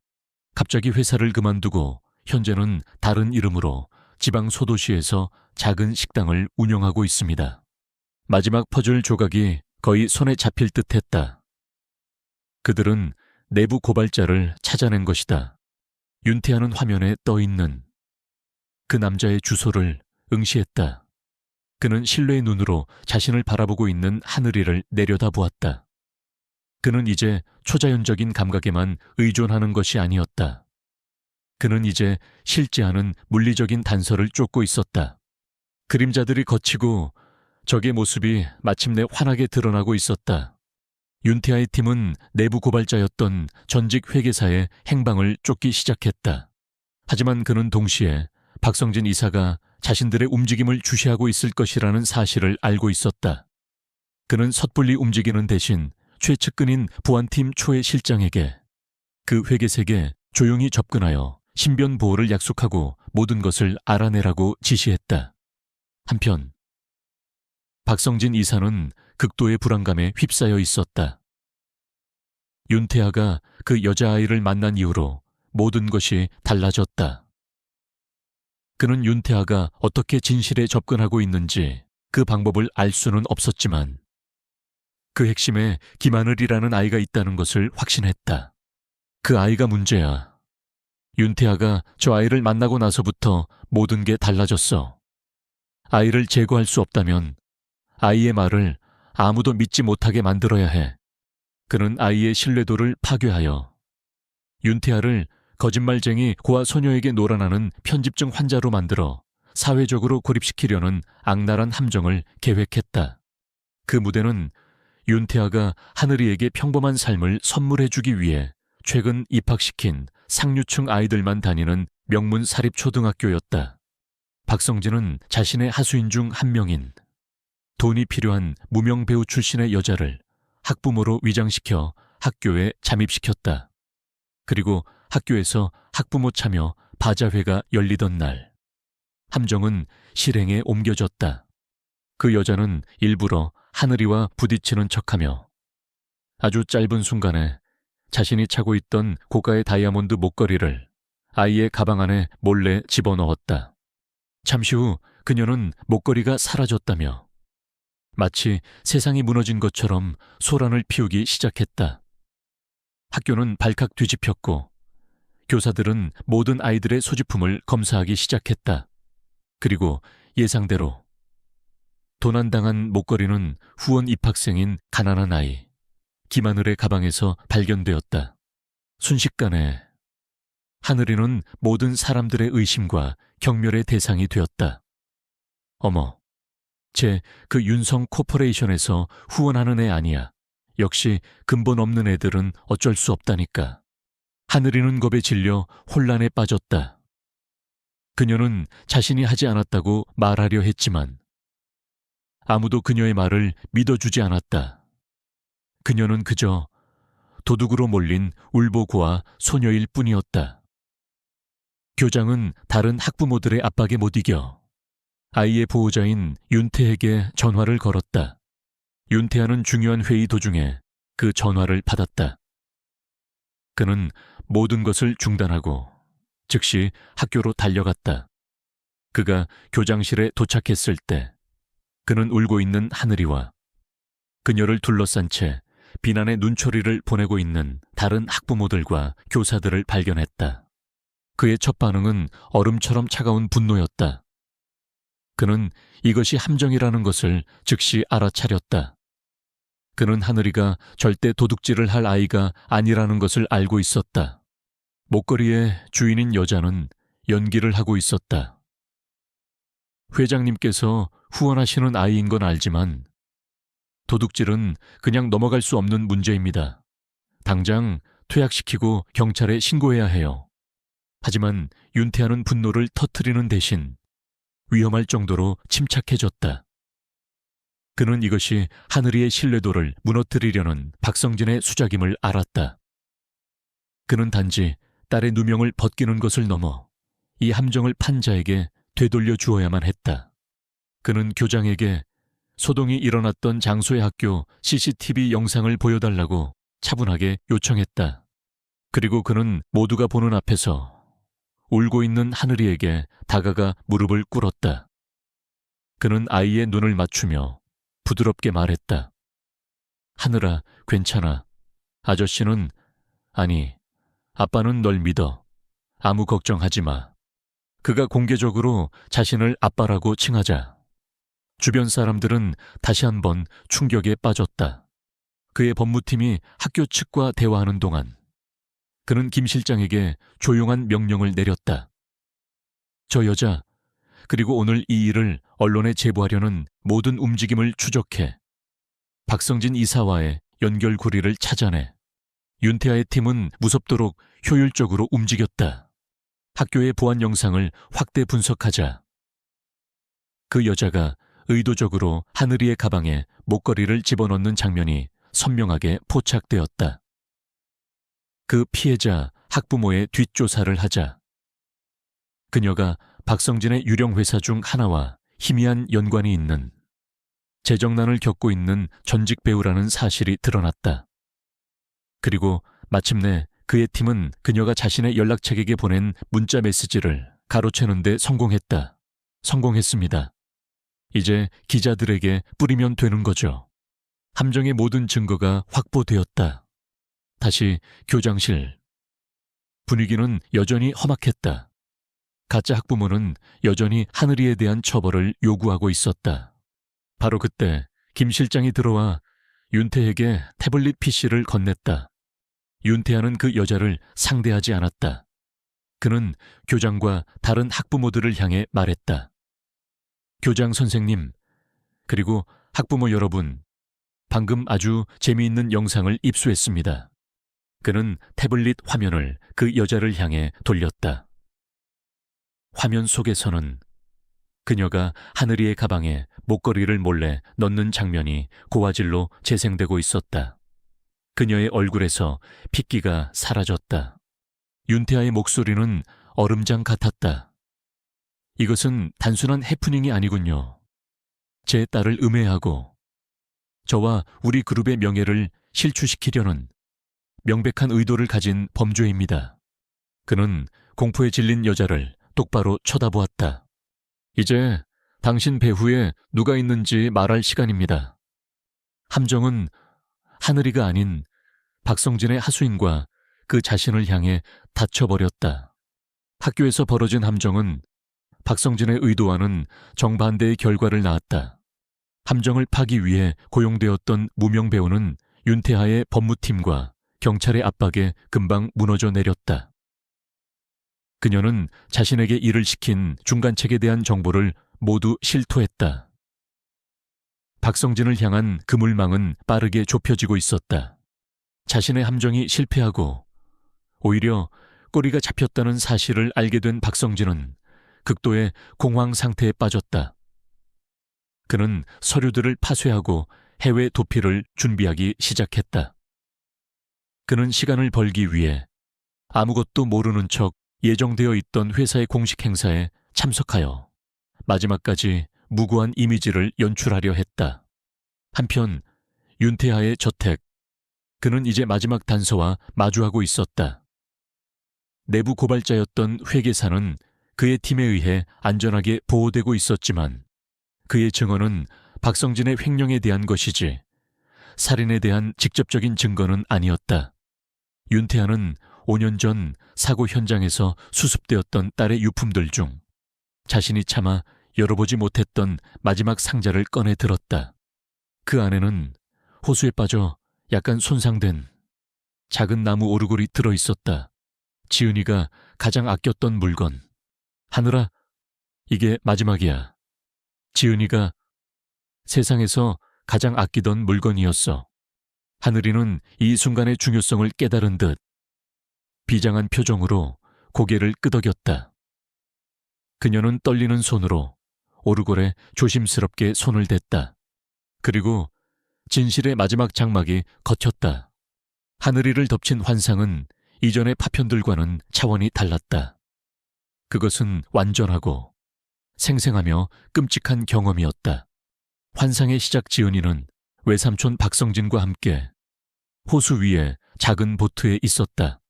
갑자기 회사를 그만두고 현재는 다른 이름으로 지방 소도시에서 작은 식당을 운영하고 있습니다. 마지막 퍼즐 조각이 거의 손에 잡힐 듯했다. 그들은 내부 고발자를 찾아낸 것이다. 윤태아는 화면에 떠있는 그 남자의 주소를 응시했다. 그는 신뢰의 눈으로 자신을 바라보고 있는 하늘이를 내려다보았다. 그는 이제 초자연적인 감각에만 의존하는 것이 아니었다. 그는 이제 실제하는 물리적인 단서를 쫓고 있었다. 그림자들이 걷히고 적의 모습이 마침내 환하게 드러나고 있었다. 윤태아의 팀은 내부 고발자였던 전직 회계사의 행방을 쫓기 시작했다. 하지만 그는 동시에 박성진 이사가 자신들의 움직임을 주시하고 있을 것이라는 사실을 알고 있었다. 그는 섣불리 움직이는 대신 최측근인 보안팀 초의 실장에게 그 회계색에 조용히 접근하여 신변 보호를 약속하고 모든 것을 알아내라고 지시했다. 한편 박성진 이사는 극도의 불안감에 휩싸여 있었다. 윤태아가 그 여자아이를 만난 이후로 모든 것이 달라졌다. 그는 윤태아가 어떻게 진실에 접근하고 있는지 그 방법을 알 수는 없었지만 그 핵심에 김하늘이라는 아이가 있다는 것을 확신했다. 그 아이가 문제야. 윤태아가 저 아이를 만나고 나서부터 모든 게 달라졌어. 아이를 제거할 수 없다면 아이의 말을 아무도 믿지 못하게 만들어야 해. 그는 아이의 신뢰도를 파괴하여 윤태아를 거짓말쟁이 고아 소녀에게 놀아나는 편집증 환자로 만들어 사회적으로 고립시키려는 악랄한 함정을 계획했다. 그 무대는 윤태아가 하늘이에게 평범한 삶을 선물해주기 위해 최근 입학시킨 상류층 아이들만 다니는 명문 사립초등학교였다. 박성진은 자신의 하수인 중 한 명인 돈이 필요한 무명 배우 출신의 여자를 학부모로 위장시켜 학교에 잠입시켰다. 그리고 학교에서 학부모 참여 바자회가 열리던 날, 함정은 실행에 옮겨졌다. 그 여자는 일부러 하늘이와 부딪히는 척하며 아주 짧은 순간에 자신이 차고 있던 고가의 다이아몬드 목걸이를 아이의 가방 안에 몰래 집어넣었다. 잠시 후 그녀는 목걸이가 사라졌다며 마치 세상이 무너진 것처럼 소란을 피우기 시작했다. 학교는 발칵 뒤집혔고 교사들은 모든 아이들의 소지품을 검사하기 시작했다. 그리고 예상대로 도난당한 목걸이는 후원 입학생인 가난한 아이 김하늘의 가방에서 발견되었다. 순식간에 하늘이는 모든 사람들의 의심과 경멸의 대상이 되었다. 어머, 쟤 그 윤성 코퍼레이션에서 후원하는 애 아니야. 역시 근본 없는 애들은 어쩔 수 없다니까. 하늘이는 겁에 질려 혼란에 빠졌다. 그녀는 자신이 하지 않았다고 말하려 했지만 아무도 그녀의 말을 믿어주지 않았다. 그녀는 그저 도둑으로 몰린 울보고와 소녀일 뿐이었다. 교장은 다른 학부모들의 압박에 못 이겨 아이의 보호자인 윤태에게 전화를 걸었다. 윤태아는 중요한 회의 도중에 그 전화를 받았다. 그는 모든 것을 중단하고 즉시 학교로 달려갔다. 그가 교장실에 도착했을 때 그는 울고 있는 하늘이와 그녀를 둘러싼 채 비난의 눈초리를 보내고 있는 다른 학부모들과 교사들을 발견했다. 그의 첫 반응은 얼음처럼 차가운 분노였다. 그는 이것이 함정이라는 것을 즉시 알아차렸다. 그는 하늘이가 절대 도둑질을 할 아이가 아니라는 것을 알고 있었다. 목걸이의 주인인 여자는 연기를 하고 있었다. 회장님께서 후원하시는 아이인 건 알지만 도둑질은 그냥 넘어갈 수 없는 문제입니다. 당장 퇴학시키고 경찰에 신고해야 해요. 하지만 윤태아는 분노를 터뜨리는 대신 위험할 정도로 침착해졌다. 그는 이것이 하늘이의 신뢰도를 무너뜨리려는 박성진의 수작임을 알았다. 그는 단지 딸의 누명을 벗기는 것을 넘어 이 함정을 판 자에게 되돌려 주어야만 했다. 그는 교장에게 소동이 일어났던 장소의 학교 CCTV 영상을 보여달라고 차분하게 요청했다. 그리고 그는 모두가 보는 앞에서 울고 있는 하늘이에게 다가가 무릎을 꿇었다. 그는 아이의 눈을 맞추며 부드럽게 말했다. 하늘아, 괜찮아. 아저씨는, 아니, 아빠는 널 믿어. 아무 걱정하지 마. 그가 공개적으로 자신을 아빠라고 칭하자 주변 사람들은 다시 한번 충격에 빠졌다. 그의 법무팀이 학교 측과 대화하는 동안 그는 김 실장에게 조용한 명령을 내렸다. 저 여자, 그리고 오늘 이 일을 언론에 제보하려는 모든 움직임을 추적해 박성진 이사와의 연결고리를 찾아내. 윤태아의 팀은 무섭도록 효율적으로 움직였다. 학교의 보안 영상을 확대 분석하자 그 여자가 의도적으로 하늘이의 가방에 목걸이를 집어넣는 장면이 선명하게 포착되었다. 그 피해자 학부모의 뒷조사를 하자 그녀가 박성진의 유령 회사 중 하나와 희미한 연관이 있는 재정난을 겪고 있는 전직 배우라는 사실이 드러났다. 그리고 마침내 그의 팀은 그녀가 자신의 연락책에게 보낸 문자 메시지를 가로채는 데 성공했습니다. 이제 기자들에게 뿌리면 되는 거죠. 함정의 모든 증거가 확보되었다. 다시 교장실. 분위기는 여전히 험악했다. 가짜 학부모는 여전히 하늘이에 대한 처벌을 요구하고 있었다. 바로 그때 김 실장이 들어와 윤태에게 태블릿 PC를 건넸다. 윤태아는 그 여자를 상대하지 않았다. 그는 교장과 다른 학부모들을 향해 말했다. 교장 선생님, 그리고 학부모 여러분, 방금 아주 재미있는 영상을 입수했습니다. 그는 태블릿 화면을 그 여자를 향해 돌렸다. 화면 속에서는 그녀가 하늘이의 가방에 목걸이를 몰래 넣는 장면이 고화질로 재생되고 있었다. 그녀의 얼굴에서 핏기가 사라졌다. 윤태아의 목소리는 얼음장 같았다. 이것은 단순한 해프닝이 아니군요. 제 딸을 음해하고 저와 우리 그룹의 명예를 실추시키려는 명백한 의도를 가진 범죄입니다. 그는 공포에 질린 여자를 똑바로 쳐다보았다. 이제 당신 배후에 누가 있는지 말할 시간입니다. 함정은 하늘이가 아닌 박성진의 하수인과 그 자신을 향해 닫혀버렸다. 학교에서 벌어진 함정은 박성진의 의도와는 정반대의 결과를 낳았다. 함정을 파기 위해 고용되었던 무명 배우는 윤태하의 법무팀과 경찰의 압박에 금방 무너져 내렸다. 그녀는 자신에게 일을 시킨 중간책에 대한 정보를 모두 실토했다. 박성진을 향한 그물망은 빠르게 좁혀지고 있었다. 자신의 함정이 실패하고 오히려 꼬리가 잡혔다는 사실을 알게 된 박성진은 극도의 공황 상태에 빠졌다. 그는 서류들을 파쇄하고 해외 도피를 준비하기 시작했다. 그는 시간을 벌기 위해 아무것도 모르는 척 예정되어 있던 회사의 공식 행사에 참석하여 마지막까지 무고한 이미지를 연출하려 했다. 한편 윤태하의 저택, 그는 이제 마지막 단서와 마주하고 있었다. 내부 고발자였던 회계사는 그의 팀에 의해 안전하게 보호되고 있었지만 그의 증언은 박성진의 횡령에 대한 것이지 살인에 대한 직접적인 증거는 아니었다. 윤태하는 5년 전 사고 현장에서 수습되었던 딸의 유품들 중 자신이 차마 열어보지 못했던 마지막 상자를 꺼내 들었다. 그 안에는 호수에 빠져 약간 손상된 작은 나무 오르골이 들어있었다. 지은이가 가장 아꼈던 물건. 하늘아, 이게 마지막이야. 지은이가 세상에서 가장 아끼던 물건이었어. 하늘이는 이 순간의 중요성을 깨달은 듯 비장한 표정으로 고개를 끄덕였다. 그녀는 떨리는 손으로 오르골에 조심스럽게 손을 댔다. 그리고 진실의 마지막 장막이 걷혔다. 하늘이를 덮친 환상은 이전의 파편들과는 차원이 달랐다. 그것은 완전하고 생생하며 끔찍한 경험이었다. 환상의 시작 지은이는 외삼촌 박성진과 함께 호수 위에 작은 보트에 있었다.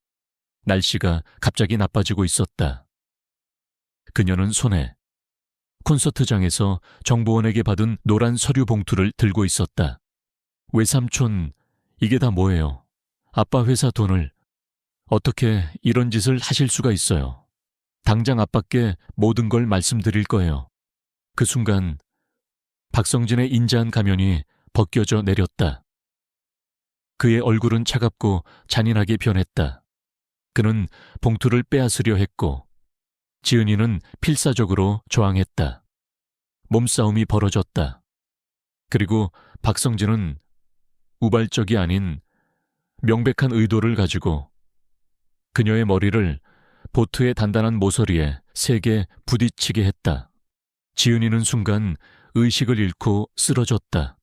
날씨가 갑자기 나빠지고 있었다. 그녀는 손에 콘서트장에서 정보원에게 받은 노란 서류 봉투를 들고 있었다. 외삼촌, 이게 다 뭐예요? 아빠 회사 돈을 어떻게 이런 짓을 하실 수가 있어요? 당장 아빠께 모든 걸 말씀드릴 거예요. 그 순간 박성진의 인자한 가면이 벗겨져 내렸다. 그의 얼굴은 차갑고 잔인하게 변했다. 그는 봉투를 빼앗으려 했고 지은이는 필사적으로 저항했다. 몸싸움이 벌어졌다. 그리고 박성진은 우발적이 아닌 명백한 의도를 가지고 그녀의 머리를 보트의 단단한 모서리에 세게 부딪히게 했다. 지은이는 순간 의식을 잃고 쓰러졌다.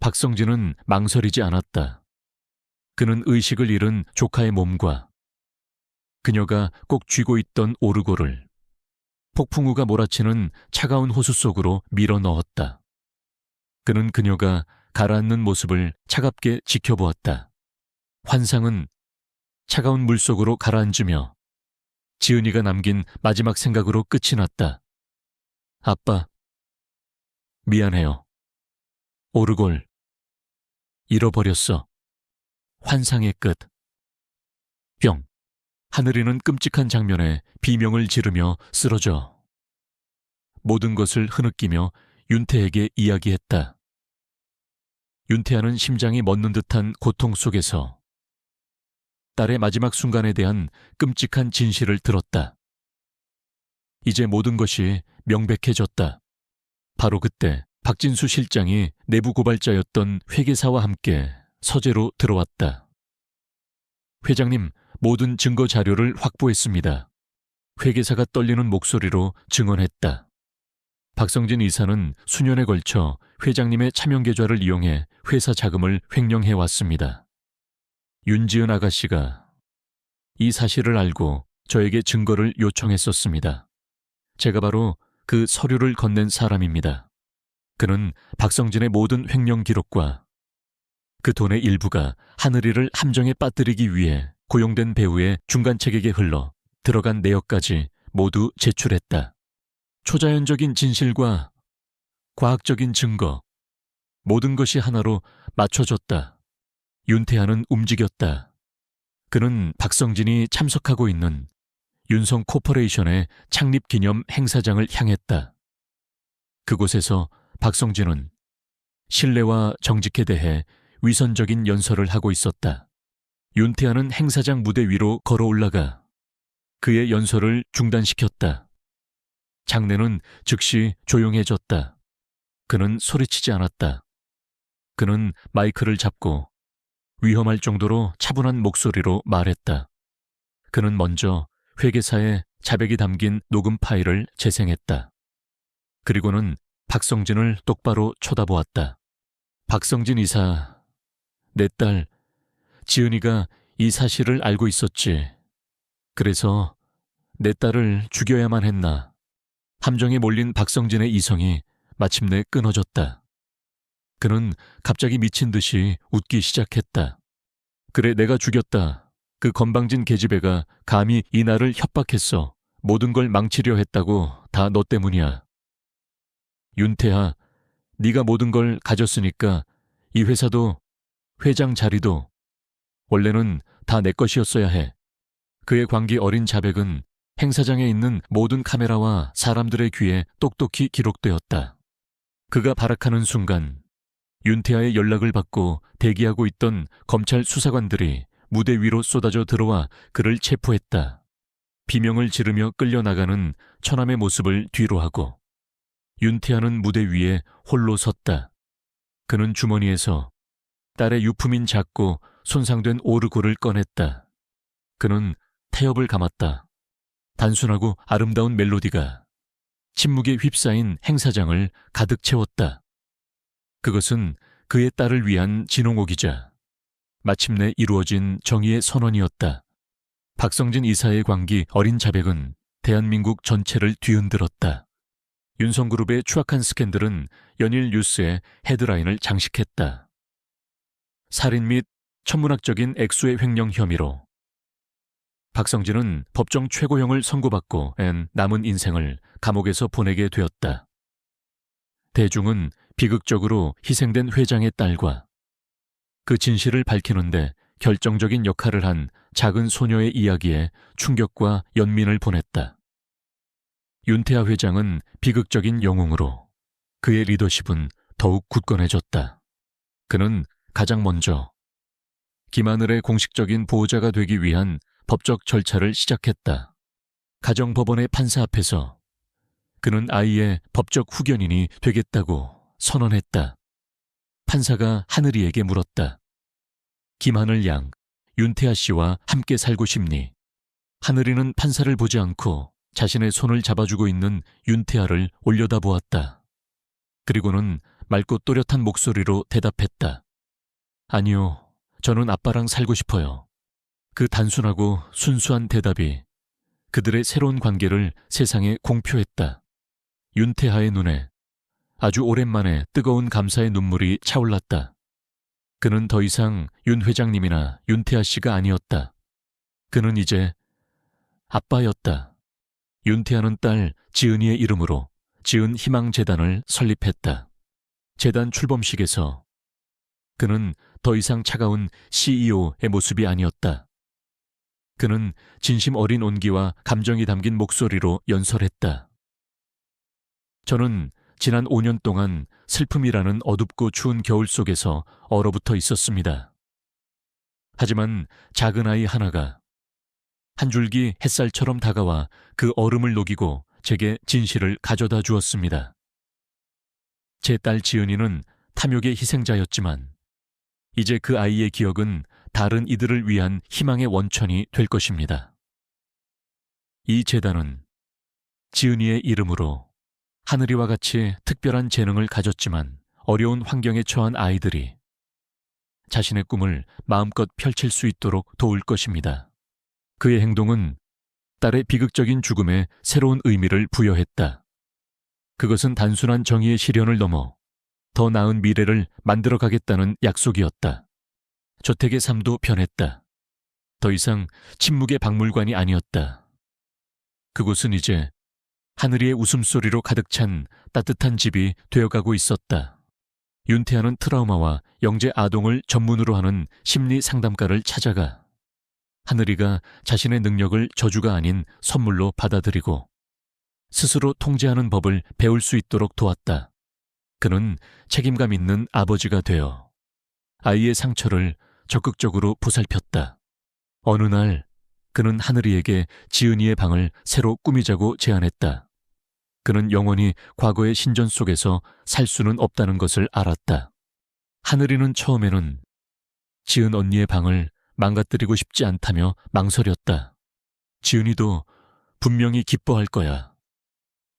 박성진은 망설이지 않았다. 그는 의식을 잃은 조카의 몸과 그녀가 꼭 쥐고 있던 오르골을 폭풍우가 몰아치는 차가운 호수 속으로 밀어 넣었다. 그는 그녀가 가라앉는 모습을 차갑게 지켜보았다. 환상은 차가운 물속으로 가라앉으며 지은이가 남긴 마지막 생각으로 끝이 났다. 아빠, 미안해요. 오르골, 잃어버렸어. 환상의 끝. 뿅. 하늘이는 끔찍한 장면에 비명을 지르며 쓰러져 모든 것을 흐느끼며 윤태에게 이야기했다. 윤태아는 심장이 멎는 듯한 고통 속에서 딸의 마지막 순간에 대한 끔찍한 진실을 들었다. 이제 모든 것이 명백해졌다. 바로 그때 박진수 실장이 내부 고발자였던 회계사와 함께 서재로 들어왔다. 회장님, 모든 증거 자료를 확보했습니다. 회계사가 떨리는 목소리로 증언했다. 박성진 이사는 수년에 걸쳐 회장님의 차명 계좌를 이용해 회사 자금을 횡령해 왔습니다. 윤지은 아가씨가 이 사실을 알고 저에게 증거를 요청했었습니다. 제가 바로 그 서류를 건넨 사람입니다. 그는 박성진의 모든 횡령 기록과 그 돈의 일부가 하늘이를 함정에 빠뜨리기 위해 고용된 배우의 중간책에게 흘러 들어간 내역까지 모두 제출했다. 초자연적인 진실과 과학적인 증거, 모든 것이 하나로 맞춰졌다. 윤태하는 움직였다. 그는 박성진이 참석하고 있는 윤성 코퍼레이션의 창립 기념 행사장을 향했다. 그곳에서 박성진은 신뢰와 정직에 대해 위선적인 연설을 하고 있었다. 윤태하는 행사장 무대 위로 걸어 올라가 그의 연설을 중단시켰다. 장내는 즉시 조용해졌다. 그는 소리치지 않았다. 그는 마이크를 잡고 위험할 정도로 차분한 목소리로 말했다. 그는 먼저 회계사의 자백이 담긴 녹음 파일을 재생했다. 그리고는 박성진을 똑바로 쳐다보았다. 박성진 이사, 내 딸 지은이가 이 사실을 알고 있었지. 그래서 내 딸을 죽여야만 했나. 함정에 몰린 박성진의 이성이 마침내 끊어졌다. 그는 갑자기 미친 듯이 웃기 시작했다. 그래, 내가 죽였다. 그 건방진 계집애가 감히 이 나를 협박했어. 모든 걸 망치려 했다고 다 너 때문이야. 윤태하, 네가 모든 걸 가졌으니까 이 회사도 회장 자리도 원래는 다 내 것이었어야 해. 그의 광기 어린 자백은 행사장에 있는 모든 카메라와 사람들의 귀에 똑똑히 기록되었다. 그가 발악하는 순간 윤태하의 연락을 받고 대기하고 있던 검찰 수사관들이 무대 위로 쏟아져 들어와 그를 체포했다. 비명을 지르며 끌려나가는 처남의 모습을 뒤로하고 윤태하는 무대 위에 홀로 섰다. 그는 주머니에서 딸의 유품인 작고 손상된 오르골을 꺼냈다. 그는 태엽을 감았다. 단순하고 아름다운 멜로디가 침묵에 휩싸인 행사장을 가득 채웠다. 그것은 그의 딸을 위한 진홍옥이자 마침내 이루어진 정의의 선언이었다. 박성진 이사의 광기 어린 자백은 대한민국 전체를 뒤흔들었다. 윤성그룹의 추악한 스캔들은 연일 뉴스에 헤드라인을 장식했다. 살인 및 천문학적인 액수의 횡령 혐의로 박성진은 법정 최고형을 선고받고 남은 인생을 감옥에서 보내게 되었다. 대중은 비극적으로 희생된 회장의 딸과 그 진실을 밝히는데 결정적인 역할을 한 작은 소녀의 이야기에 충격과 연민을 보냈다. 윤태하 회장은 비극적인 영웅으로 그의 리더십은 더욱 굳건해졌다. 그는 가장 먼저 김하늘의 공식적인 보호자가 되기 위한 법적 절차를 시작했다. 가정법원의 판사 앞에서 그는 아이의 법적 후견인이 되겠다고 선언했다. 판사가 하늘이에게 물었다. 김하늘 양, 윤태하 씨와 함께 살고 싶니? 하늘이는 판사를 보지 않고 자신의 손을 잡아주고 있는 윤태하를 올려다보았다. 그리고는 맑고 또렷한 목소리로 대답했다. 아니요, 저는 아빠랑 살고 싶어요. 그 단순하고 순수한 대답이 그들의 새로운 관계를 세상에 공표했다. 윤태하의 눈에 아주 오랜만에 뜨거운 감사의 눈물이 차올랐다. 그는 더 이상 윤 회장님이나 윤태하 씨가 아니었다. 그는 이제 아빠였다. 윤태하는 딸 지은이의 이름으로 지은 희망재단을 설립했다. 재단 출범식에서 그는 더 이상 차가운 CEO의 모습이 아니었다. 그는 진심 어린 온기와 감정이 담긴 목소리로 연설했다. 저는 지난 5년 동안 슬픔이라는 어둡고 추운 겨울 속에서 얼어붙어 있었습니다. 하지만 작은 아이 하나가 한 줄기 햇살처럼 다가와 그 얼음을 녹이고 제게 진실을 가져다 주었습니다. 제 딸 지은이는 탐욕의 희생자였지만 이제 그 아이의 기억은 다른 이들을 위한 희망의 원천이 될 것입니다. 이 재단은 지은이의 이름으로 하늘이와 같이 특별한 재능을 가졌지만 어려운 환경에 처한 아이들이 자신의 꿈을 마음껏 펼칠 수 있도록 도울 것입니다. 그의 행동은 딸의 비극적인 죽음에 새로운 의미를 부여했다. 그것은 단순한 정의의 실현을 넘어 더 나은 미래를 만들어가겠다는 약속이었다. 저택의 삶도 변했다. 더 이상 침묵의 박물관이 아니었다. 그곳은 이제 하늘이의 웃음소리로 가득 찬 따뜻한 집이 되어가고 있었다. 윤태아는 트라우마와 영재 아동을 전문으로 하는 심리 상담가를 찾아가 하늘이가 자신의 능력을 저주가 아닌 선물로 받아들이고 스스로 통제하는 법을 배울 수 있도록 도왔다. 그는 책임감 있는 아버지가 되어 아이의 상처를 적극적으로 보살폈다. 어느 날 그는 하늘이에게 지은이의 방을 새로 꾸미자고 제안했다. 그는 영원히 과거의 신전 속에서 살 수는 없다는 것을 알았다. 하늘이는 처음에는 지은 언니의 방을 망가뜨리고 싶지 않다며 망설였다. 지은이도 분명히 기뻐할 거야.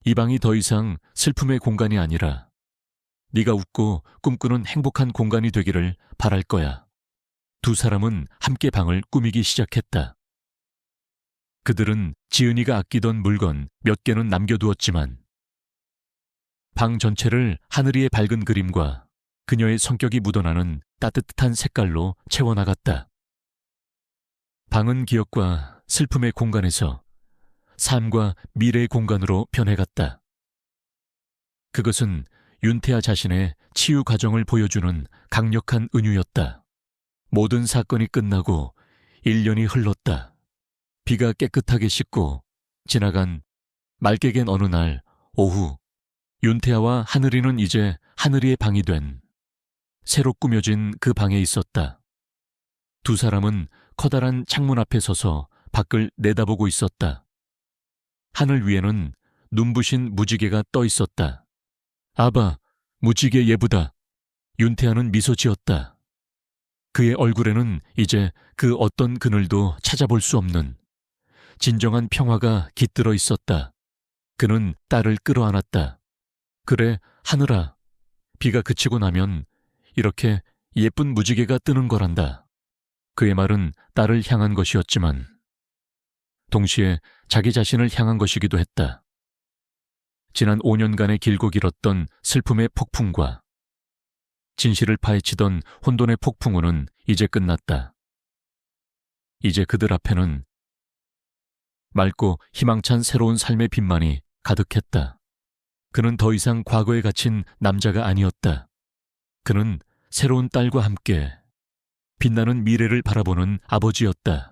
이 방이 더 이상 슬픔의 공간이 아니라 네가 웃고 꿈꾸는 행복한 공간이 되기를 바랄 거야. 두 사람은 함께 방을 꾸미기 시작했다. 그들은 지은이가 아끼던 물건 몇 개는 남겨두었지만 방 전체를 하늘이의 밝은 그림과 그녀의 성격이 묻어나는 따뜻한 색깔로 채워나갔다. 방은 기억과 슬픔의 공간에서 삶과 미래의 공간으로 변해갔다. 그것은 윤태아 자신의 치유 과정을 보여주는 강력한 은유였다. 모든 사건이 끝나고 1년이 흘렀다. 비가 깨끗하게 씻고 지나간 맑게 갠 어느 날 오후, 윤태아와 하늘이는 이제 하늘이의 방이 된 새로 꾸며진 그 방에 있었다. 두 사람은 커다란 창문 앞에 서서 밖을 내다보고 있었다. 하늘 위에는 눈부신 무지개가 떠 있었다. 아바, 무지개 예쁘다. 윤태아는 미소 지었다. 그의 얼굴에는 이제 그 어떤 그늘도 찾아볼 수 없는 진정한 평화가 깃들어 있었다. 그는 딸을 끌어안았다. 그래, 하늘아. 비가 그치고 나면 이렇게 예쁜 무지개가 뜨는 거란다. 그의 말은 딸을 향한 것이었지만 동시에 자기 자신을 향한 것이기도 했다. 지난 5년간의 길고 길었던 슬픔의 폭풍과 진실을 파헤치던 혼돈의 폭풍우는 이제 끝났다. 이제 그들 앞에는 맑고 희망찬 새로운 삶의 빛만이 가득했다. 그는 더 이상 과거에 갇힌 남자가 아니었다. 그는 새로운 딸과 함께 빛나는 미래를 바라보는 아버지였다.